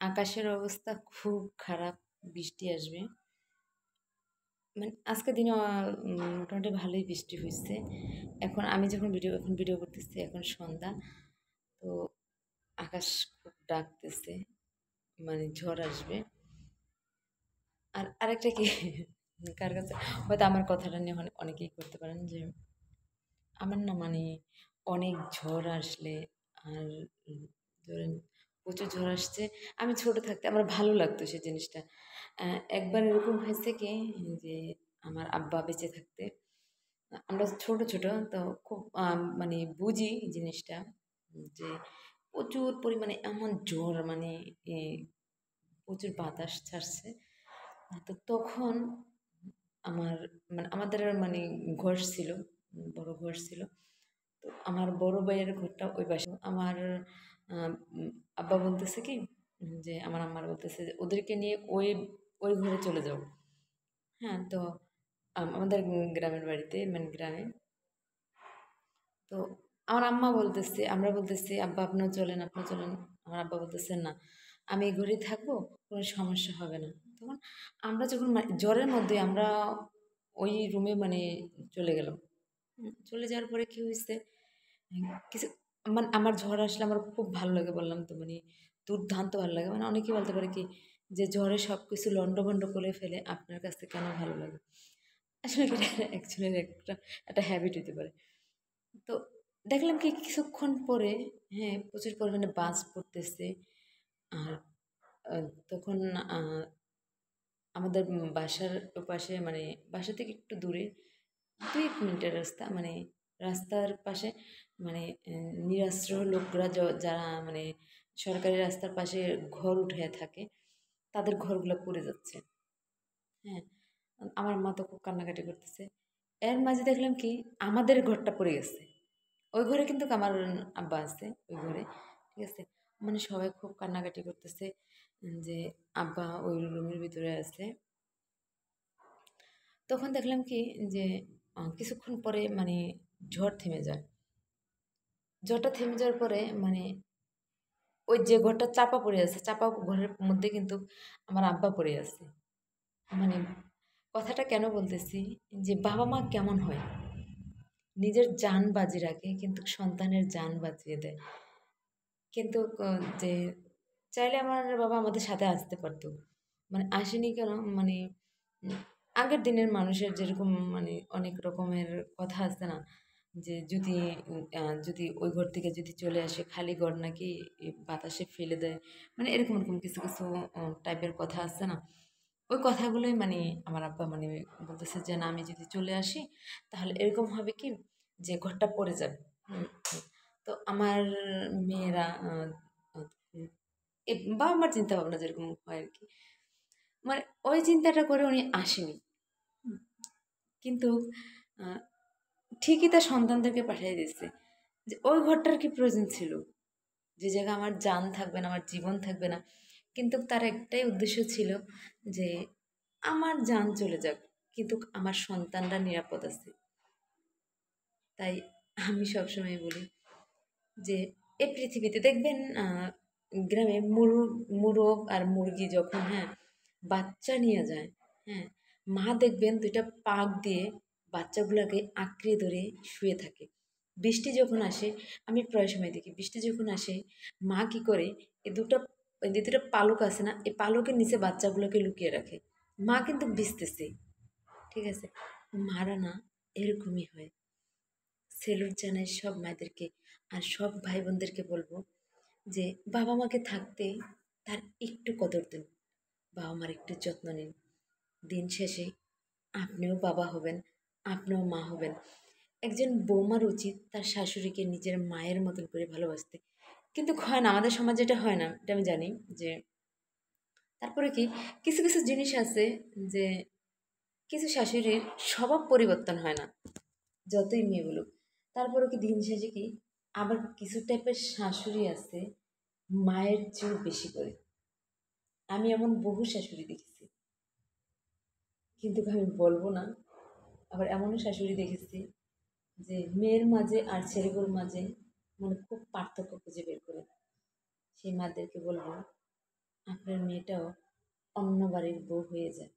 আকাশের অবস্থা খুব খারাপ। বৃষ্টি আসবে। মানে আজকের দিনে মোটামুটি ভালোই বৃষ্টি হইছে। আমি যখন ভিডিও করতেছি এখন সন্ধ্যা। তো আকাশ খুব ডাকতেছে, মানে ঝড় আসবে। আর আরেকটা কি কার কাছে হয়তো আমার কথাটা নিয়ে অনেকেই করতে পারেন যে আমার না মানে অনেক ঝড় আসলে আর ধরেন প্রচুর ঝড় আসছে। আমি ছোট থাকতে আমার ভালো লাগতো সেই জিনিসটা। একবার এরকম হয়েছে কি যে আমার আব্বা বেঁচে থাকতে আমরা ছোট ছোট তো খুব মানে বুঝি জিনিসটা যে প্রচুর পরিমাণে এমন ঝড় মানে এ, প্রচুর বাতাস ছাড়ছে। তো তখন আমার মানে আমাদের মানে ঘর ছিল, বড় ঘর ছিল। তো আমার বড় ভাইয়ের ঘরটা ওই পাশে। আমার আহ, উম, আব্বা বলতেছে কি যে আমার আম্মার বলতেছে যে ওদেরকে নিয়ে ওই ওই ঘরে চলে যাও। হ্যাঁ, তো আমাদের গ্রামের বাড়িতে মানে গ্রামে। তো আমার আম্মা বলতেছে, আমরা বলতেছি আব্বা আপনিও চলেন, আপনিও চলেন। আমার আব্বা বলতেছে না, আমি এই ঘরেই থাকবো, কোনো সমস্যা হবে না। তখন আমরা যখন জ্বরের মধ্যে আমরা ওই রুমে মানে চলে গেলাম। চলে যাওয়ার পরে কি হয়েছে, কিছু মানে আমার ঝড় আসলে আমার খুব ভালো লাগে, বললাম তো মানে দুর্দান্ত ভালো লাগে। মানে অনেকেই বলতে পারে কি যে ঝড়ে সব কিছু লন্ডভন্ড করে ফেলে আপনার কাছে কেন ভালো লাগে। আসলে অ্যাকচুয়ালি একটা একটা হ্যাবিট হতে পারে। তো দেখলাম কি কিছুক্ষণ পরে, হ্যাঁ, প্রচুর পরিমাণে বাজ পড়তেছে। আর তখন আহ, আমাদের বাসার পাশে মানে বাসা থেকে একটু দূরে 2 মিনিটের রাস্তা, মানে রাস্তার পাশে মানে নিরাশ্রয় লোকরা যারা মানে সরকারি রাস্তার পাশে ঘর উঠে থাকে তাদের ঘরগুলো পড়ে যাচ্ছে। হ্যাঁ, আমার মা তো খুব কান্নাকাটি করতেছে। এর মাঝে দেখলাম কি আমাদের ঘরটা পড়ে গেছে। ওই ঘরে কিন্তু আমার আব্বা আছে ওই ঘরে, ঠিক আছে। মানে সবাই খুব কান্নাকাটি করতেছে যে আব্বা ওই রুমের ভিতরে আছে। তখন দেখলাম কি যে কিছুক্ষণ পরে মানে ঝড় থেমে যায়। ঝড়টা থেমে যাওয়ার পরে মানে ওই যে ঘরটা চাপা পড়ে আছে, চাপা ঘরের মধ্যে কিন্তু আমার আব্বা পড়ে আছে। মানে কথাটা কেন বলতেছি যে বাবা মা কেমন হয়, নিজের জান বাজি রাখে কিন্তু সন্তানের জান বাঁচিয়ে দেয়। কিন্তু যে চাইলে আমার বাবা আমাদের সাথে আসতে পারতো, মানে আসেনি কেন মানে উম, আগের দিনের মানুষের যেরকম মানে অনেক রকমের কথা আছে না, যে যদি যদি ওই ঘর থেকে যদি চলে আসে খালি ঘর নাকি বাতাসে ফেলে দেয়, মানে এরকম এরকম কিছু কিছু টাইপের কথা আছে না। ওই কথাগুলোই মানে আমার আব্বা মানে বলতেছে যে না আমি যদি চলে আসি তাহলে এরকম হবে কি যে ঘরটা পড়ে যাবে। হুম, হুম। তো আমার মেয়েরা বাবা মার চিন্তা ভাবনা যেরকম হয় আর কি, মানে ওই চিন্তাটা করে উনি আসেনি। হুম, কিন্তু আহ, ঠিকই তার সন্তানদেরকে পাঠিয়ে দিচ্ছে। যে ওই ঘরটার কি প্রয়োজন ছিল, যে জায়গায় আমার জান থাকবে না, আমার জীবন থাকবে না, কিন্তু তার একটাই উদ্দেশ্য ছিল যে আমার জান চলে যাক কিন্তু আমার সন্তানরা নিরাপদ আছে। তাই আমি সবসময় বলি যে এই পৃথিবীতে দেখবেন গ্রামে মুরগ আর মুরগি যখন, হ্যাঁ, বাচ্চা নিয়ে যায়, হ্যাঁ, মা দেখবেন দুইটা পাক দিয়ে বাচ্চাগুলোকে আঁকড়ে ধরে শুয়ে থাকে। বৃষ্টি যখন আসে, আমি প্রায় সময় দেখি বৃষ্টি যখন আসে মা কি করে এই দুটো পালক আছে না, এই পালকের নিচে বাচ্চাগুলোকে লুকিয়ে রাখে। মা কিন্তু ভিজতেছে, ঠিক আছে। মারা না এরকমই হয়। সেলুট জানাই সব মায়েদেরকে। আর সব ভাই বোনদেরকে বলবো যে বাবা মাকে থাকতে তার একটু কদর দিন, বাবা মার একটু যত্ন নিন। দিন শেষে আপনিও বাবা হবেন, আপনিও মা হবেন। একজন বৌমার উচিত তার শাশুড়িকে নিজের মায়ের মতন করে ভালোবাসতে। কিন্তু হয় না, আমাদের সমাজে এটা হয় না, এটা আমি জানি। যে তারপরে কি কিছু কিছু জিনিস আছে যে কিছু শাশুড়ির স্বভাব পরিবর্তন হয় না যতই মেয়ে বলুক। তারপরে কি দিন শেষে কি আবার কিছু টাইপের শাশুড়ি আছে মায়ের চেয়েও বেশি করে। আমি এমন বহু শাশুড়ি দেখেছি, কিন্তু আমি বলবো না। আবার এমনও শাশুড়ি দেখেছি যে মেয়ের মাঝে আর ছেলেগুলোর মাঝে মানে খুব পার্থক্য খুঁজে বের করে। সেই মাদেরকে বলবো আপনার মেয়েটাও অন্য বাড়ির বউ হয়ে যায়।